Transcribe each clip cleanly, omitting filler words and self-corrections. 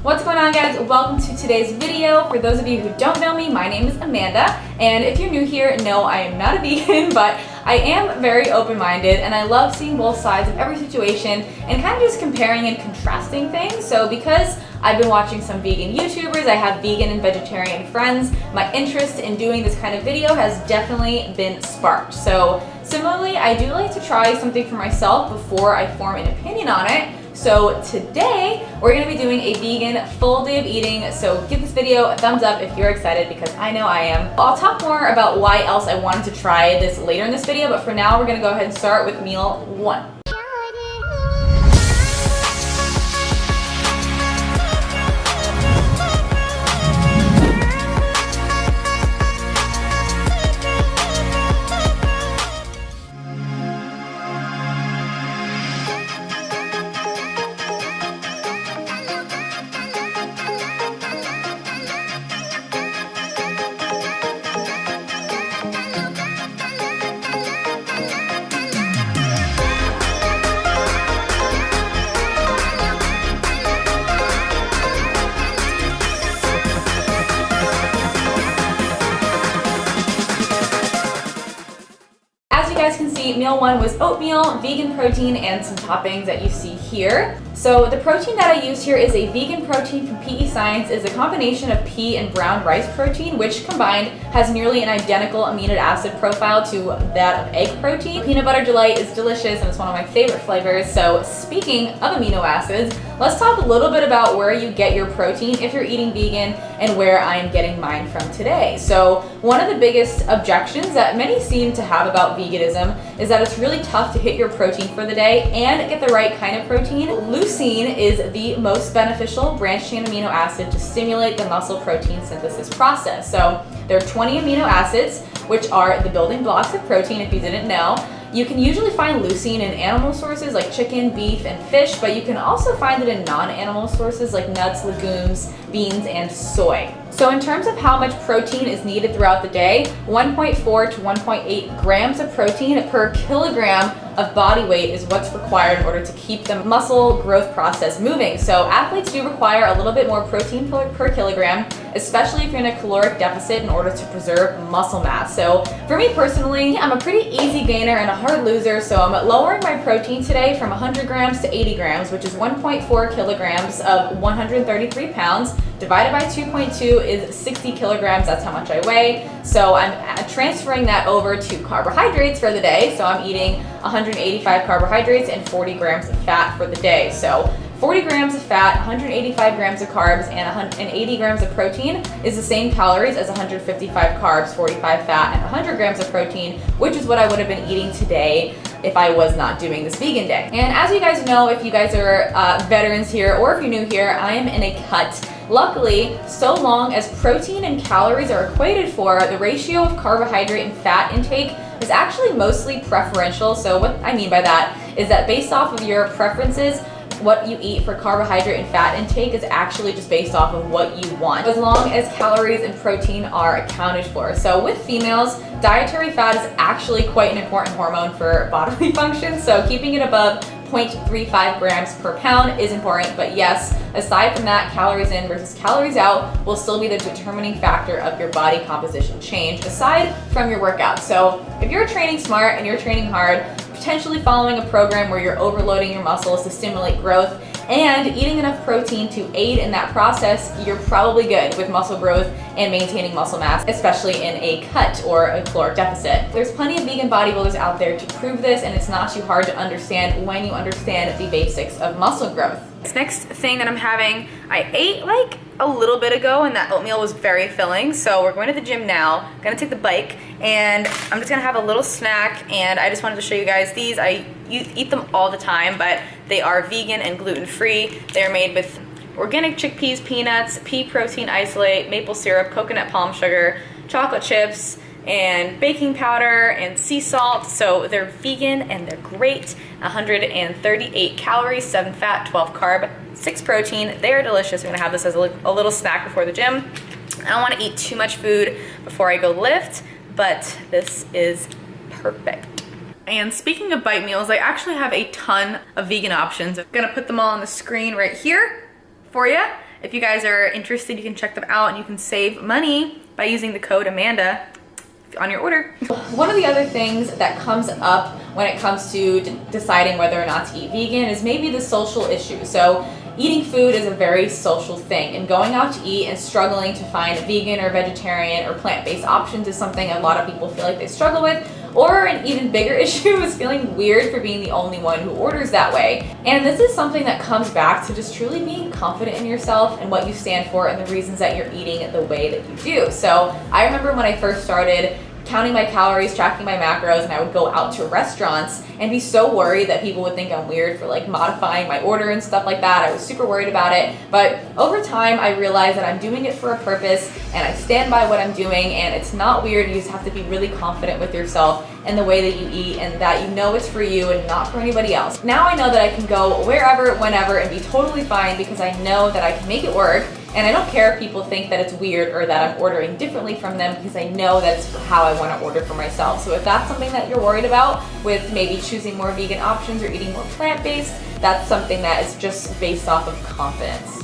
What's going on, guys? Welcome to today's video. For those of you who don't know me, my name is Amanda, and if you're new here, no, I am not a vegan, but I am very open-minded and I love seeing both sides of every situation and kind of just comparing and contrasting things. So because I've been watching some vegan YouTubers, I have vegan and vegetarian friends, my interest in doing this kind of video has definitely been sparked. So similarly, I do like to try something for myself before I form an opinion on it. So today, we're gonna be doing a vegan full day of eating, so give this video a thumbs up if you're excited, because I know I am. I'll talk more about why else I wanted to try this later in this video, but for now, we're gonna go ahead and start with meal one. As you guys can see, meal one was oatmeal, vegan protein, and some toppings that you see here. So the protein that I use here is a vegan protein from PE Science. It's a combination of pea and brown rice protein, which combined has nearly an identical amino acid profile to that of egg protein. Peanut butter delight is delicious and it's one of my favorite flavors. So speaking of amino acids, let's talk a little bit about where you get your protein if you're eating vegan and where I'm getting mine from today. So one of the biggest objections that many seem to have about veganism is that it's really tough to hit your protein for the day and get the right kind of protein. Leucine is the most beneficial branched-chain amino acid to stimulate the muscle protein synthesis process. So there are 20 amino acids, which are the building blocks of protein, if you didn't know. You can usually find leucine in animal sources like chicken, beef, and fish, but you can also find it in non-animal sources like nuts, legumes, beans, and soy. So in terms of how much protein is needed throughout the day, 1.4 to 1.8 grams of protein per kilogram of body weight is what's required in order to keep the muscle growth process moving. So athletes do require a little bit more protein per kilogram, especially if you're in a caloric deficit in order to preserve muscle mass. So for me personally, I'm a pretty easy gainer and a hard loser, so I'm lowering my protein today from 100 grams to 80 grams, which is 1.4 kilograms of 133 pounds. Divided by 2.2 is 60 kilograms, that's how much I weigh. So I'm transferring that over to carbohydrates for the day. So I'm eating 185 carbohydrates and 40 grams of fat for the day. So 40 grams of fat, 185 grams of carbs, and 80 grams of protein is the same calories as 155 carbs, 45 fat, and 100 grams of protein, which is what I would have been eating today if I was not doing this vegan day. And as you guys know, if you guys are veterans here or if you're new here, I am in a cut. Luckily, so long as protein and calories are equated for, the ratio of carbohydrate and fat intake is actually mostly preferential. So what I mean by that is that based off of your preferences, what you eat for carbohydrate and fat intake is actually just based off of what you want, as long as calories and protein are accounted for. So with females, dietary fat is actually quite an important hormone for bodily function, so keeping it above 0.35 grams per pound is important, but yes, aside from that, calories in versus calories out will still be the determining factor of your body composition change, aside from your workout. So if you're training smart and you're training hard, potentially following a program where you're overloading your muscles to stimulate growth and eating enough protein to aid in that process, you're probably good with muscle growth and maintaining muscle mass, especially in a cut or a caloric deficit. There's plenty of vegan bodybuilders out there to prove this, and it's not too hard to understand when you understand the basics of muscle growth. This next thing that I'm having, I ate like a little bit ago, and that oatmeal was very filling. So we're going to the gym now, gonna take the bike, and I'm just gonna have a little snack. And I just wanted to show you guys these. I eat them all the time, but they are vegan and gluten-free. They're made with organic chickpeas, peanuts, pea protein isolate, maple syrup, coconut palm sugar, chocolate chips, and baking powder and sea salt. So they're vegan and they're great. 138 calories, 7 fat, 12 carb, 6 protein. They are delicious. I'm gonna have this as a little snack before the gym. I don't wanna eat too much food before I go lift, but this is perfect. And speaking of bite meals, I actually have a ton of vegan options. I'm gonna put them all on the screen right here for you. if you guys are interested, you can check them out and you can save money by using the code Amanda on your order. One of the other things that comes up when it comes to deciding whether or not to eat vegan is maybe the social issue. So eating food is a very social thing, and going out to eat and struggling to find vegan or vegetarian or plant-based options is something a lot of people feel like they struggle with. Or an even bigger issue is feeling weird for being the only one who orders that way. And this is something that comes back to just truly being confident in yourself and what you stand for and the reasons that you're eating the way that you do. So I remember when I first started counting my calories, tracking my macros, and I would go out to restaurants and be so worried that people would think I'm weird for like modifying my order and stuff like that. I was super worried about it. But over time, I realized that I'm doing it for a purpose and I stand by what I'm doing, and it's not weird. You just have to be really confident with yourself and the way that you eat, and that you know it's for you and not for anybody else. Now I know that I can go wherever, whenever, and be totally fine because I know that I can make it work. And I don't care if people think that it's weird or that I'm ordering differently from them, because I know that's how I want to order for myself. So if that's something that you're worried about with maybe choosing more vegan options or eating more plant-based, that's something that is just based off of confidence.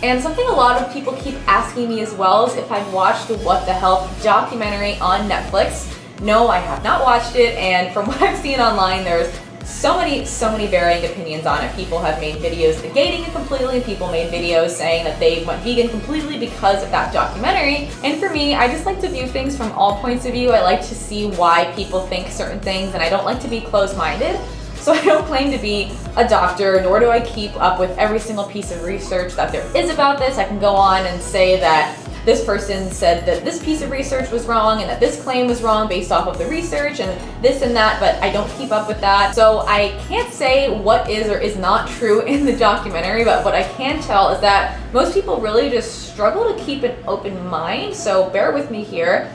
And something a lot of people keep asking me as well is if I've watched the What the Health documentary on Netflix. No, I have not watched it, and from what I've seen online, there's so many varying opinions on it. People have made videos negating it completely. People made videos saying that they went vegan completely because of that documentary. And for me, I just like to view things from all points of view. I like to see why people think certain things, and I don't like to be closed-minded. So I don't claim to be a doctor, nor do I keep up with every single piece of research that there is about this. I can go on and say that this person said that this piece of research was wrong and that this claim was wrong based off of the research and this and that, but I don't keep up with that. So I can't say what is or is not true in the documentary, but what I can tell is that most people really just struggle to keep an open mind. So bear with me here.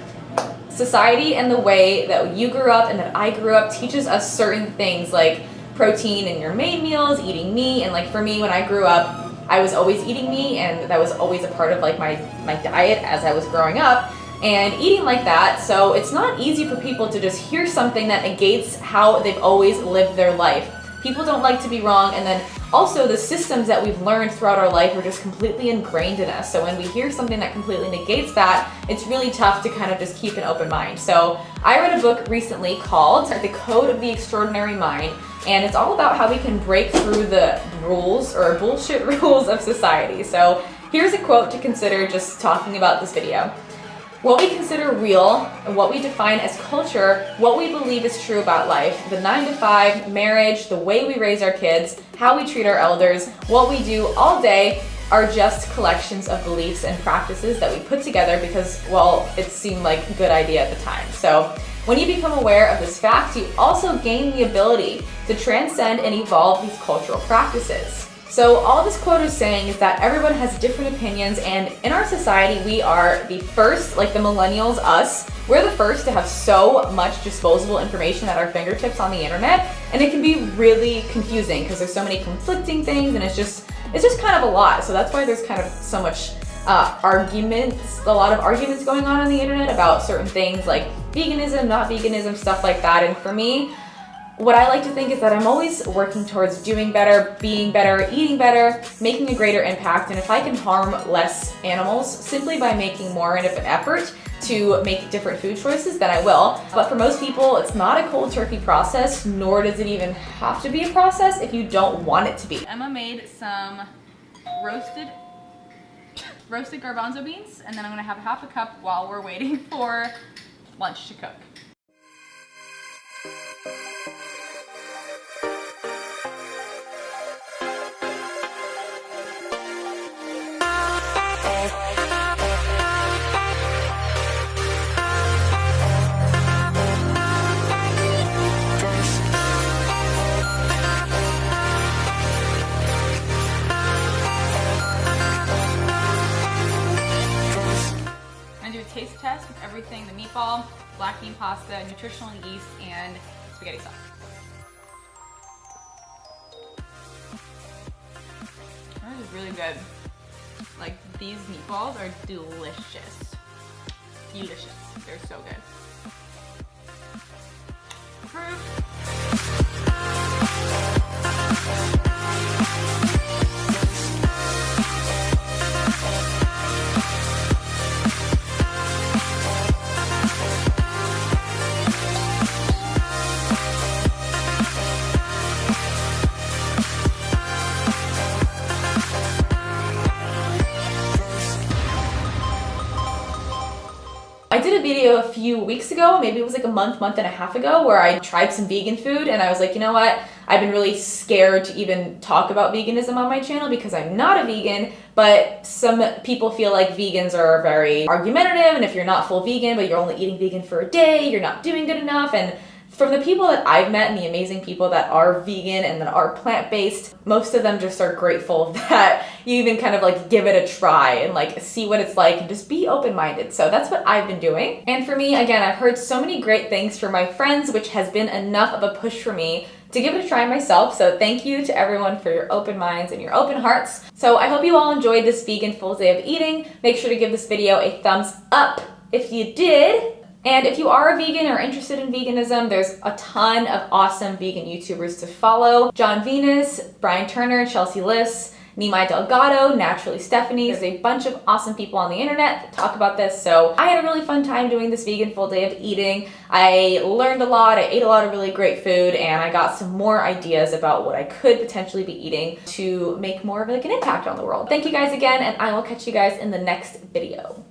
Society and the way that you grew up and that I grew up teaches us certain things like protein in your main meals, eating meat, and like for me, when I grew up, I was always eating meat, and that was always a part of like my diet as I was growing up and eating like that. So it's not easy for people to just hear something that negates how they've always lived their life. People don't like to be wrong, and then also the systems that we've learned throughout our life are just completely ingrained in us. So when we hear something that completely negates that, it's really tough to kind of just keep an open mind. So I read a book recently called The Code of the Extraordinary Mind, and it's all about how we can break through the rules or bullshit rules of society. So here's a quote to consider just talking about this video. What we consider real and what we define as culture, what we believe is true about life, the 9 to 5, marriage, the way we raise our kids, how we treat our elders, what we do all day are just collections of beliefs and practices that we put together because, well, it seemed like a good idea at the time. So when you become aware of this fact, you also gain the ability to transcend and evolve these cultural practices. So all this quote is saying is that everyone has different opinions, and in our society, we are the first, like the millennials, us, we're the first to have so much disposable information at our fingertips on the internet, and it can be really confusing because there's so many conflicting things, and it's just kind of a lot. So that's why there's kind of so much arguments, a lot of arguments going on the internet about certain things like veganism, not veganism, stuff like that. And for me, what I like to think is that I'm always working towards doing better, being better, eating better, making a greater impact. And if I can harm less animals simply by making more of an effort to make different food choices, then I will. But for most people, it's not a cold turkey process, nor does it even have to be a process if you don't want it to be. Emma made some roasted garbanzo beans, and then I'm gonna have half a cup while we're waiting for lunch to cook. Taste test with everything, the meatball, black bean pasta, nutritional yeast, and spaghetti sauce. That is really good. Like, these meatballs are delicious. Delicious. They're so good. Approved. video a few weeks ago, maybe it was like a month and a half ago, where I tried some vegan food and I was like, you know what? I've been really scared to even talk about veganism on my channel because I'm not a vegan, but some people feel like vegans are very argumentative, and if you're not full vegan, but you're only eating vegan for a day, you're not doing good enough. And from the people that I've met and the amazing people that are vegan and that are plant-based, most of them just are grateful that you even kind of like give it a try and like see what it's like and just be open-minded. So that's what I've been doing. And for me, again, I've heard so many great things from my friends, which has been enough of a push for me to give it a try myself. So thank you to everyone for your open minds and your open hearts. So I hope you all enjoyed this vegan full day of eating. Make sure to give this video a thumbs up if you did. And if you are a vegan or interested in veganism, there's a ton of awesome vegan YouTubers to follow. John Venus, Brian Turner, Chelsea Liss, Nimai Delgado, Naturally Stephanie. There's a bunch of awesome people on the internet that talk about this. So I had a really fun time doing this vegan full day of eating. I learned a lot, I ate a lot of really great food, and I got some more ideas about what I could potentially be eating to make more of like an impact on the world. Thank you guys again, and I will catch you guys in the next video.